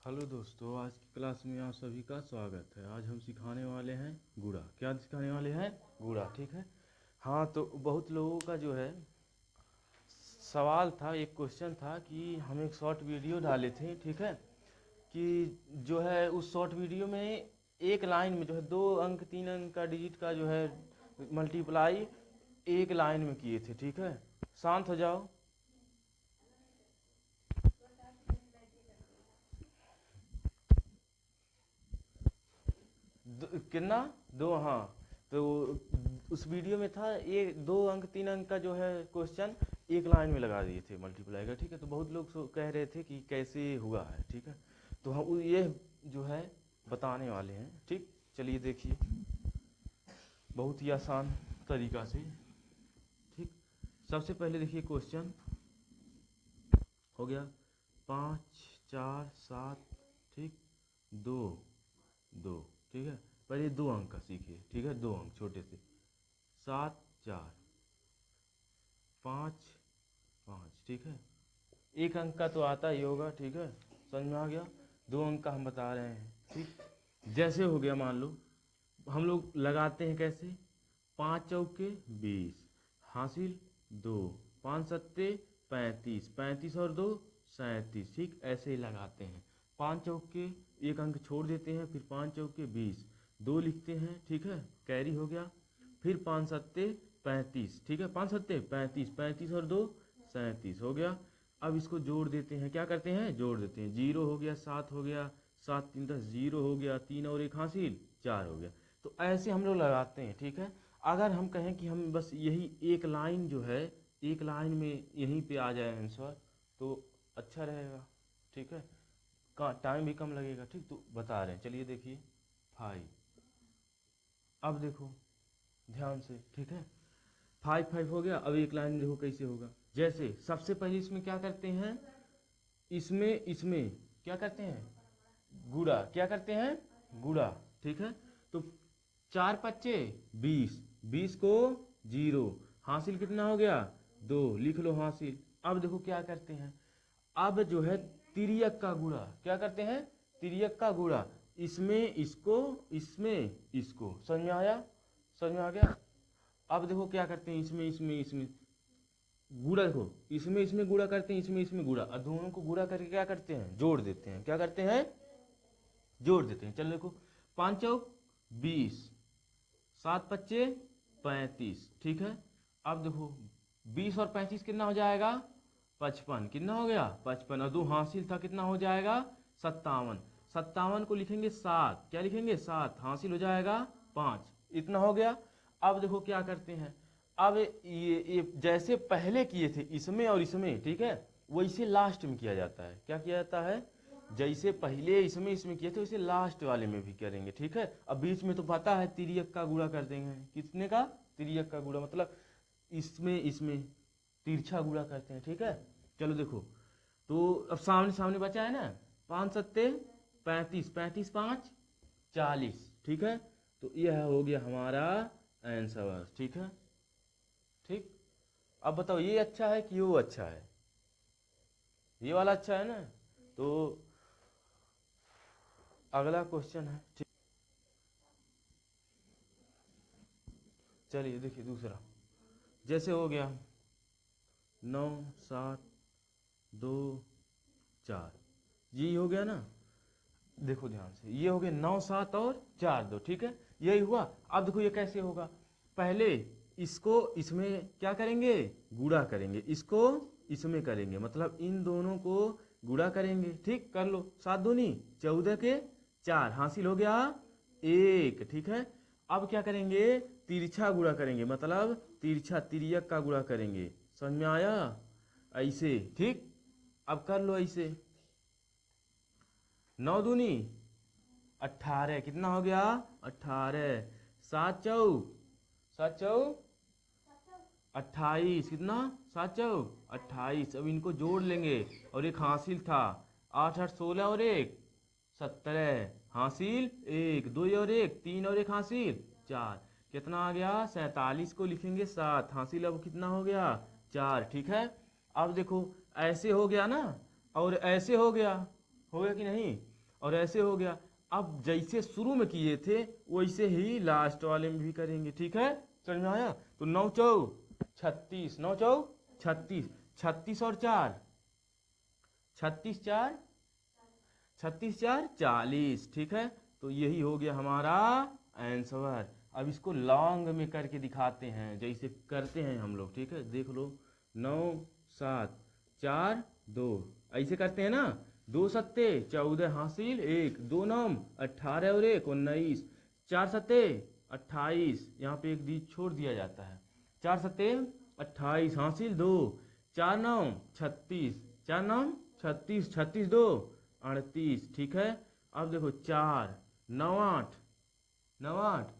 Hello दोस्तों, आज की क्लास में आप सभी का स्वागत है। आज हम सिखाने वाले हैं गुणा। क्या सिखाने वाले हैं? गुणा। ठीक है। हाँ, तो बहुत लोगों का जो है सवाल था, एक क्वेश्चन था कि हम एक शॉर्ट वीडियो डाले थे, ठीक है, कि जो है उस शॉर्ट वीडियो में एक लाइन में जो है 2 अंक 3 अंक का डिजिट का जो है मल्टीप्लाई एक लाइन में किए थे। ठीक है, शांत हो जाओ। कितना? दो, हाँ। तो उस वीडियो में था ये 2 अंक 3 अंक का जो है क्वेश्चन एक लाइन में लगा दिए थे मल्टीप्लाई का। ठीक है, तो बहुत लोग कह रहे थे कि कैसे हुआ है। ठीक है, तो हम ये जो है बताने वाले हैं। ठीक, चलिए देखिए, बहुत ही आसान तरीका से। ठीक, सबसे पहले देखिए क्वेश्चन हो गया 5 4 7। ठीक, दो दो। ठीक है, पहले 2 अंक का सीखिए। ठीक है, 2 अंक छोटे से, 7 4 5 5। ठीक है, 1 अंक का तो आता ही होगा। ठीक है, समझ में आ गया। 2 अंक का हम बता रहे हैं। ठीक, जैसे हो गया, मान लो हम लोग लगाते हैं कैसे, 5 चौके 20 हासिल 2, 5 सत्ते 35, 35 और 2 37। ठीक, ऐसे ही लगाते हैं। 5 चौके 1 अंक छोड़ देते हैं, फिर 5 चौके 20, 2 लिखते हैं। ठीक है, कैरी हो गया। फिर 5 सत्ते 35। ठीक है, 5 सत्ते 35, 35 और 2 37 हो गया। अब इसको जोड़ देते हैं। क्या करते हैं? जोड़ देते हैं। 0 हो गया, 7 हो गया, 7 3 10, 0 हो गया, 3 और 1 हासिल 4 हो गया। तो ऐसे हम लोग लगाते हैं। ठीक है, अगर हम कहें कि हम बस यही एक लाइन जो है, एक लाइन में यहीं पे आ जाए आंसर, तो अच्छा रहेगा। ठीक है, टाइम भी कम लगेगा। ठीक, तो बता रहे हैं, चलिए देखिए 5। अब देखो ध्यान से। ठीक है, 5 5 हो गया। अब एक लाइन देखो कैसे होगा। जैसे सबसे पहले इसमें क्या करते हैं, इसमें इसमें क्या करते हैं? गुड़ा। क्या करते हैं? गुड़ा। ठीक है, तो 4 पच्चे 20, 20 को 0 हासिल कितना हो गया? 2 लिख लो हासिल। अब देखो क्या करते हैं, अब जो है तिर्यक का गुणा। क्या करते हैं? तिर्यक का गुणा। इसमें इसको, इसमें इसको। समझ में आया? समझ में आ गया? अब देखो क्या करते हैं, इसमें इसमें इसमें गुणा। देखो इसमें इसमें गुणा करते हैं, इसमें इसमें गुणा, और दोनों को गुणा करके क्या करते हैं? जोड़ देते हैं। क्या करते हैं? जोड़ देते हैं। चलो देखो, 5 चौक 20, 7 पच्चे 35। ठीक है, अब देखो 20 और 35 कितना हो जाएगा? 55। कितना हो गया? 55, और 2 हासिल था, कितना हो जाएगा? 57। 57 को लिखेंगे 7। क्या लिखेंगे? 7। हासिल हो जाएगा 5। इतना हो गया। अब देखो क्या करते हैं, अब ये जैसे पहले किए थे इसमें और इसमें, ठीक है, वैसे लास्ट में किया जाता है। क्या किया जाता है? जैसे पहले इसमें इसमें किए थे वैसे लास्ट वाले में भी करेंगे। ठीक है, अब बीच में तो पता है तिर्यक का गुणा कर देंगे। कितने का? तिर्यक का गुणा, मतलब इसमें इसमें तिरछा गुणा करते हैं। ठीक है, चलो देखो, तो अब सामने सामने बचा है ना, 5 सत्ते 35, 35 5 40। ठीक है, तो यह हो गया हमारा आंसर। ठीक है, ठीक। अब बताओ ये अच्छा है कि वो अच्छा है? ये वाला अच्छा है ना। तो अगला क्वेश्चन है। ठीक, चलिए देखिए दूसरा। जैसे हो गया 9 7 2 4, ये हो गया ना। देखो ध्यान से, ये हो गया 9 7 और 4 2। ठीक है, यही हुआ। अब देखो ये कैसे होगा, पहले इसको इसमें क्या करेंगे? गुणा करेंगे। इसको इसमें करेंगे, मतलब इन दोनों को गुणा करेंगे। ठीक, कर लो। 7 दूनी 14 के 4 हासिल हो गया 1। ठीक है, अब क्या करेंगे? तिरछा गुणा करेंगे, मतलब तिरछा तिर्यक का गुणा करेंगे। समझ में आया? ऐसे। ठीक, अब कर लो ऐसे। 9 दूनी 18, कितना हो गया? 18। 7 चौक कितना? 7 चौक 28। अब इनको जोड़ लेंगे, और एक हासिल था। 8 8 16 और 1 17 हासिल 1, 2 और 1 3 और 1 हासिल 4। कितना आ गया? 47 को लिखेंगे 7 हासिल। अब कितना हो गया? 4। ठीक है, अब देखो ऐसे हो गया ना, और ऐसे हो गया कि नहीं? और ऐसे हो गया। अब जैसे शुरू में किए थे वैसे ही लास्ट वाले में भी करेंगे, ठीक है, समझ में आया। तो 9 चौ 36, 9 चौ 36, 36 और 4 36 4 36 4 40, ठीक है। तो यही हो गया हमारा आंसर। अब इसको लॉन्ग में करके दिखाते हैं, जैसे करते हैं हम लोग, ठीक है, देख लो। 9 7 4 2 ऐसे करते हैं ना। 2 सत्ते 14 हासिल 1, 2 नम 18 और 1 19, 4 सत्ते 28, यहाँ पे एक बीच छोड़ दिया जाता है। 4 सत्ते 28 हासिल 2, 4 9 36, 4 9 36, 36 2 38, ठीक है। अब देखो 4 9 8 9 8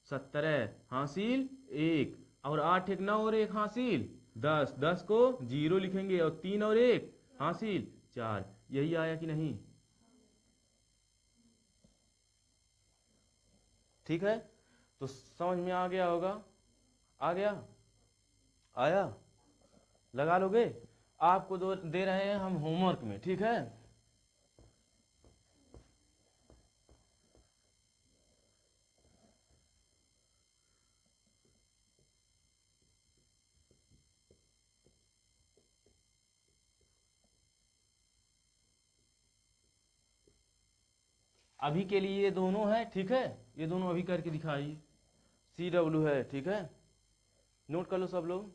17 हासिल 1, और 8 1 9 और 1 हासिल 10, 10 को 0 लिखेंगे और 3 और 1 हासिल 4। यही आया कि नहीं, ठीक है। तो समझ में आ गया होगा, आ गया, आया, लगा लोगे। आपको दे रहे हैं हम होमवर्क में, ठीक है। अभी के लिए ये दोनों है, ठीक है, ये दोनों अभी करके दिखाइए। CW है, ठीक है, नोट कर लो सब लोग।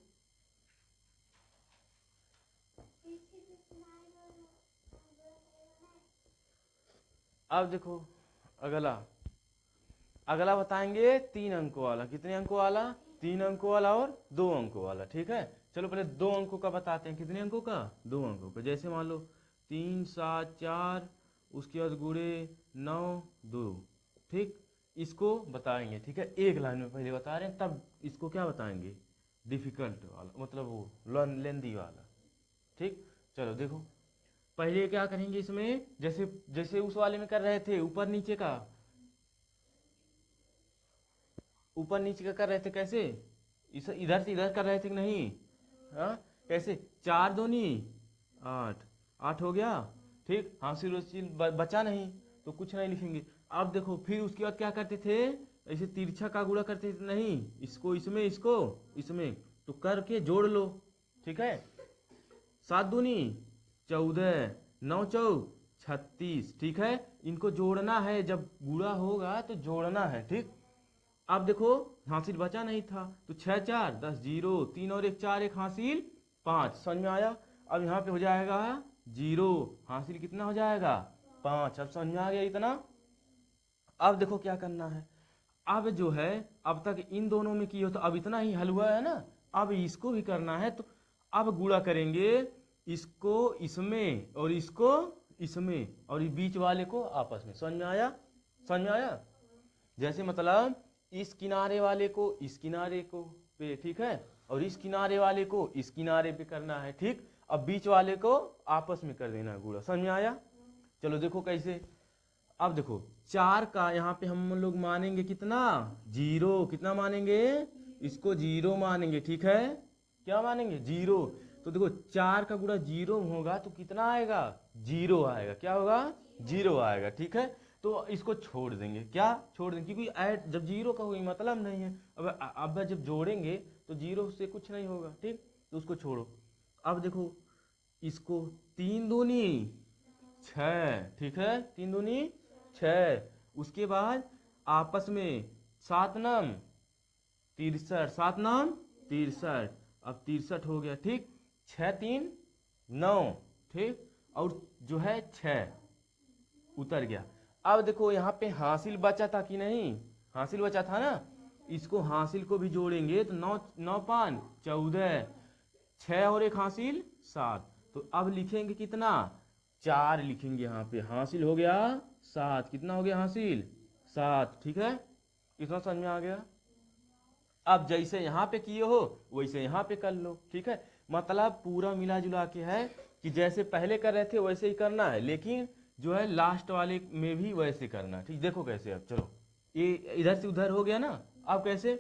अब देखो अगला, अगला बताएंगे 3 अंकों वाला। कितने अंकों वाला, 3 अंकों वाला और 2 अंकों वाला, ठीक है। चलो पहले 2 अंकों का बताते हैं। कितने अंकों का, 2 अंकों का। जैसे मान लो 3 7 4, उसके बाद गुणे 9 2, ठीक। इसको बताएंगे, ठीक है, एक लाइन में पहले बता रहे हैं, तब इसको क्या बताएंगे, डिफिकल्ट वाला, मतलब वो लेंदी वाला, ठीक। चलो देखो, पहले क्या करेंगे इसमें, जैसे जैसे उस वाले में कर रहे थे, ऊपर नीचे का, ऊपर नीचे का कर रहे थे, कैसे, इस इधर से इधर कर रहे थे कि नहीं, हाँ, कैसे, 4 दूनी 8, 8 हो गया, ठीक। हासिल उसिल बचा नहीं तो कुछ नहीं लिखेंगे। अब देखो फिर उसके बाद क्या करते थे, ऐसे तिरछा का गुणा करते थे, नहीं, इसको इसमें, इसको इसमें, तो करके जोड़ लो, ठीक है। 7 दूनी 14, 9 चौ 36, ठीक है। इनको जोड़ना है, जब गुणा होगा तो जोड़ना है, ठीक। अब देखो हासिल बचा नहीं था, तो 6 4 10 0, 3 और 1 4, 1 हासिल 5, समझ में आया। अब यहाँ पे हो जाएगा 0, हासिल कितना हो जाएगा 5। अब समझ में आ गया इतना। अब देखो क्या करना है, अब जो है, अब तक इन दोनों में की हो तो अब इतना ही हल हुआ है ना, अब इसको भी करना है। तो अब गुणा करेंगे इसको इसमें और इसको इसमें, और इस बीच वाले को आपस में, समझ में आया, समझ में आया। जैसे मतलब इस किनारे वाले को इस किनारे को पे, ठीक है, और इस किनारे वाले को इस किनारे पे करना है, ठीक। अब बीच वाले को आपस में कर देना गुणा, समझ में आया। चलो देखो कैसे। अब देखो 4 का यहाँ पे हम लोग मानेंगे कितना, 0, कितना मानेंगे, इसको 0 मानेंगे, ठीक है, क्या मानेंगे 0। तो देखो 4 का गुणा 0 होगा तो कितना आएगा, 0 आएगा, क्या होगा, 0 आएगा, ठीक है। तो इसको छोड़ देंगे, क्या छोड़ देंगे, क्योंकि ऐड जब 0 का कोई मतलब नहीं है। अब जब जोड़ेंगे तो 0 से कुछ नहीं होगा, ठीक, तो उसको छोड़ो। अब देखो इसको 3 दूनी 6, ठीक है, 3 दूनी 6, उसके बाद आपस में 7 नम 63, 7 नम 63, अब 63 हो गया, ठीक। 6 3 9, ठीक, और जो है 6 उतर गया। अब देखो यहाँ पे हासिल बचा था कि नहीं, हासिल बचा था ना, इसको हासिल को भी जोड़ेंगे तो 9 9 5 14, 6 और 1 हासिल 7। तो अब लिखेंगे कितना, 4 लिखेंगे यहाँ पे, हासिल हो गया 7, कितना हो गया हासिल 7, ठीक है। इतना समझ में आ गया। अब जैसे यहाँ पे किए हो वैसे यहाँ पे कर लो, ठीक है। मतलब पूरा मिला जुला के है कि जैसे पहले कर रहे थे वैसे ही करना है, लेकिन जो है लास्ट वाले में भी वैसे करना है, ठीक। देखो कैसे, अब चलो ये इधर से उधर हो गया ना, अब कैसे,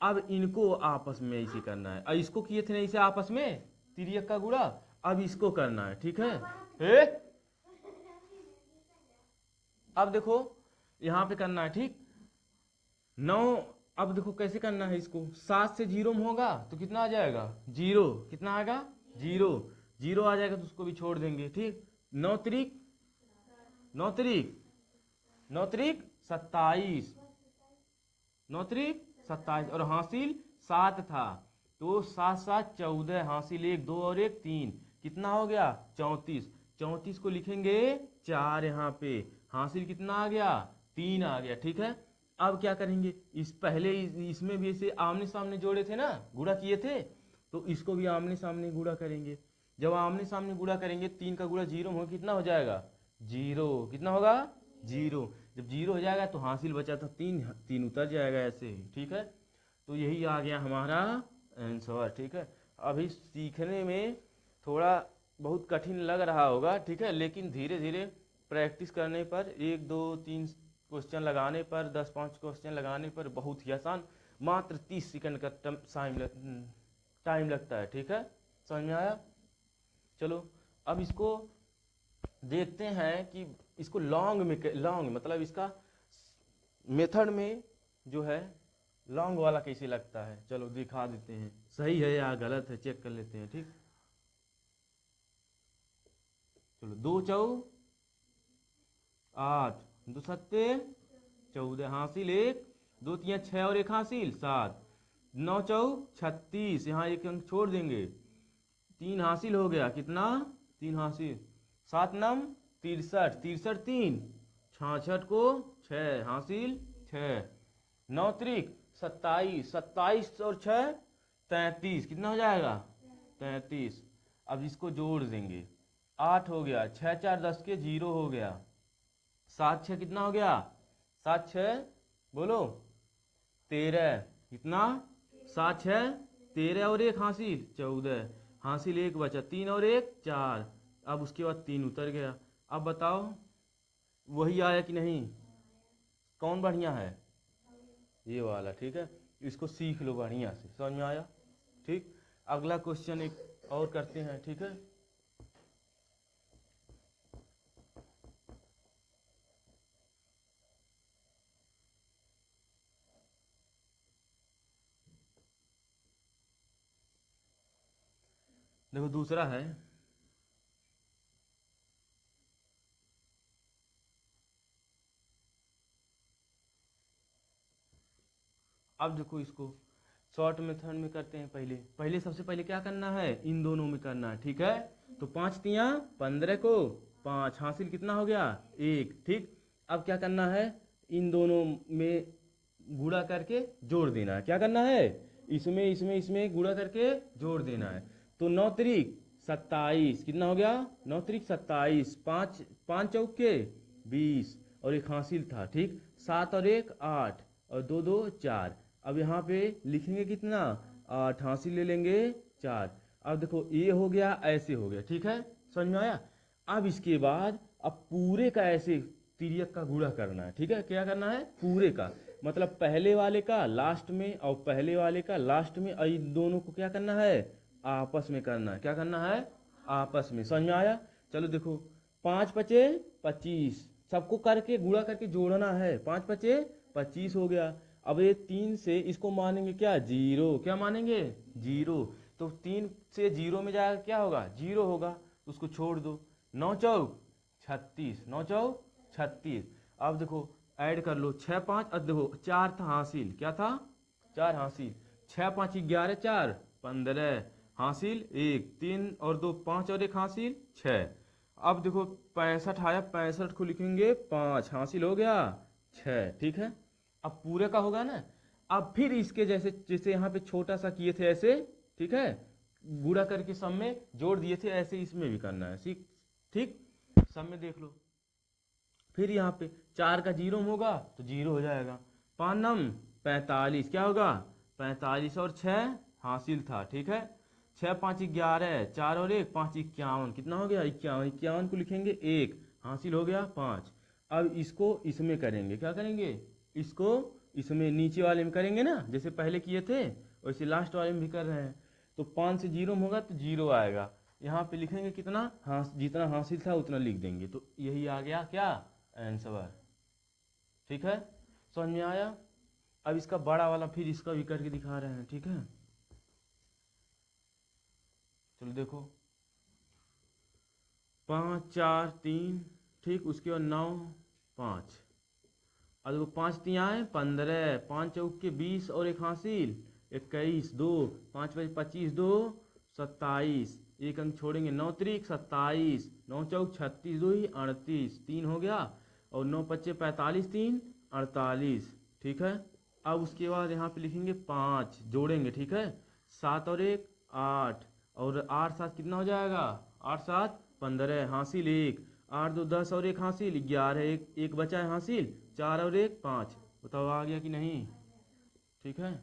अब इनको आपस में ऐसे करना है। अब इसको किए थे ना इसे आपस में, तिर्यक का गुणा, अब इसको करना है, ठीक है। अब देखो यहाँ पे करना है, ठीक। 9, अब देखो कैसे करना है इसको, 7 से 0 में होगा तो कितना आ जाएगा, 0, कितना आएगा, 0, 0 आ जाएगा तो उसको भी छोड़ देंगे, ठीक। 9 त्रिक 9 त्रिक 9 त्रिक 27, 9 त्रिक 27, और हासिल 7 था तो 7 7 14, हासिल 1 2 और 1 3, कितना हो गया 34, 34 को लिखेंगे 4 यहाँ पे, हासिल कितना आ गया 3 आ गया, ठीक है। अब क्या करेंगे, इस पहले इसमें भी ऐसे आमने सामने जोड़े थे ना, गुणा किए थे, तो इसको भी आमने सामने गुणा करेंगे। जब आमने सामने गुणा करेंगे 3 का गुणा 0 हो, कितना हो जाएगा 0, कितना होगा 0, जब 0 हो जाएगा तो हासिल बचा था 3, 3 उतर जाएगा ऐसे ही, ठीक है। तो यही आ गया हमारा आंसर, ठीक है। अभी सीखने में थोड़ा बहुत कठिन लग रहा होगा, ठीक है, लेकिन धीरे धीरे प्रैक्टिस करने पर 1 2 3 क्वेश्चन लगाने पर, 10 5 क्वेश्चन लगाने पर बहुत ही आसान, मात्र 30 सेकंड का टाइम लगता है, ठीक है। समझ में आया? चलो अब इसको देखते हैं कि इसको लॉन्ग मतलब इसका मेथड में जो है लॉन्ग वाला कैसे लगता है। चलो दिखा देते हैं, सही है या गलत है चेक कर लेते हैं, ठीक। चलो 2 चौ 8, 2 सत्ते 14, हासिल 1 2 3 6 और 1 हासिल 7, 9 चौ 36, यहाँ एक अंक छोड़ देंगे, 3 हासिल हो गया, कितना 3 हासिल, 7 नम 63, 63 3 66 को 6 हासिल 6, 9 त्रिक 27, 27 और 6 33, कितना हो जाएगा 33। अब इसको जोड़ देंगे, 8 हो गया, 6 4 10 के 0 हो गया, 7 6 कितना हो गया, 7 6 बोलो 13, कितना 7 6 13 और 1 हासिल 14, हासिल 1 बचा, 3 और 1 4, अब उसके बाद 3 उतर गया। अब बताओ वही आया कि नहीं, कौन बढ़िया है, ये वाला, ठीक है। इसको सीख लो बढ़िया से, समझ में आया, ठीक। अगला क्वेश्चन एक और करते हैं, ठीक है। देखो दूसरा है, अब देखो इसको शॉर्ट मेथड में करते हैं। पहले सबसे पहले क्या करना है, इन दोनों में करना है, ठीक है। तो 5 तिया 15 को 5, हासिल कितना हो गया 1, ठीक। अब क्या करना है, इन दोनों में गुणा करके जोड़ देना है, क्या करना है, इसमें इसमें इसमें गुणा करके जोड़ देना है। तो 9 त्रिक 27, कितना हो गया 9 त्रिक 27, 5 5 चौके 20 और 1 हासिल था, ठीक। 7 और 1 8 और 2 2 4, अब यहाँ पे लिखेंगे कितना 8, हासिल ले लेंगे 4। अब देखो ये हो गया, ऐसे हो गया, ठीक है, समझ में आया। अब इसके बाद अब पूरे का ऐसे तिर्यक का गुणा करना है, ठीक है। क्या करना है, पूरे का मतलब पहले वाले का लास्ट में और पहले वाले का लास्ट में, और इन दोनों को क्या करना है, आपस में करना है, क्या करना है, आपस में। समझ में आया? चलो देखो 5 पचे 25, सबको करके गुणा करके जोड़ना है, 5 पचे 25 हो गया। अब ये 3 से इसको मानेंगे क्या 0, क्या मानेंगे 0, तो 3 से 0 में जाएगा क्या होगा 0 होगा, तो उसको छोड़ दो। 9 चौक 36, 9 चौक 36। अब देखो ऐड कर लो 6 5, अब देखो 4 था हासिल, क्या था 4 हासिल, 6 5 11 4 15, हासिल 1 3 और 2 5 और 1 हासिल 6। अब देखो 65 आया, 65 को लिखेंगे 5, हासिल हो गया 6, ठीक है। अब पूरे का होगा ना, अब फिर इसके जैसे जैसे यहाँ पे छोटा सा किए थे ऐसे, ठीक है, गुणा करके सब में जोड़ दिए थे, ऐसे इसमें भी करना है, ठीक। सब में देख लो, फिर यहाँ पे 4 का 0 होगा तो 0 हो जाएगा, 5 नम 45, क्या होगा 45 और 6 हासिल था, ठीक है। 6 5 11, 4 और 1 5 51, कितना हो गया 51, 51 को लिखेंगे 1, हासिल हो गया 5। अब इसको इसमें करेंगे, क्या करेंगे, इसको इसमें नीचे वाले में करेंगे ना, जैसे पहले किए थे वैसे लास्ट वाले में भी कर रहे हैं। तो 5 से 0 होगा तो 0 आएगा, यहाँ पे लिखेंगे कितना, हाँ जितना हासिल था उतना लिख देंगे, तो यही आ गया क्या आंसर। ठीक है, समझ में आया। अब इसका बड़ा वाला फिर इसका भी करके दिखा रहे हैं, ठीक है। चलो देखो, 5 4 3, ठीक, उसके बाद 9 5, और देखो 5 3 आए 15, 5 चौक के 20 और एक हासिल 21, 2 5 5 25, 2 27, एक अंक छोड़ेंगे, 9 त्रिक 27, 9 चौक 36, 2 ही 38, 3 हो गया, और 9 पच्चे 45, 3 48, ठीक है। अब उसके बाद यहाँ पे लिखेंगे 5 जोड़ेंगे, ठीक है, 7 और 1 8, और 8 7 कितना हो जाएगा, 8 7 15, हासिल 1, 8 2 10 और एक हासिल 11, एक बचा है हासिल 4 और 1 5, बताओ आ गया कि नहीं, ठीक है।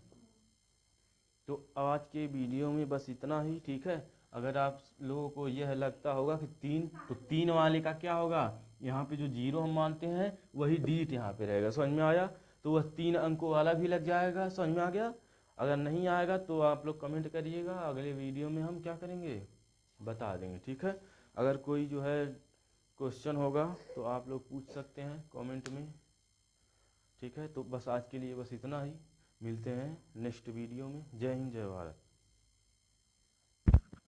तो आज के वीडियो में बस इतना ही, ठीक है। अगर आप लोगों को यह लगता होगा कि 3, तो 3 वाले का क्या होगा, यहाँ पे जो 0 हम मानते हैं वही डिजिट यहाँ पे रहेगा, समझ में आया। तो वह 3 अंकों वाला भी लग जाएगा, समझ में आ गया। अगर नहीं आएगा तो आप लोग कमेंट करिएगा, अगले वीडियो में हम क्या करेंगे बता देंगे, ठीक है। अगर कोई जो है क्वेश्चन होगा तो आप लोग पूछ सकते हैं कमेंट में, ठीक है। तो बस आज के लिए बस इतना ही, मिलते हैं नेक्स्ट वीडियो में। जय हिंद, जय भारत।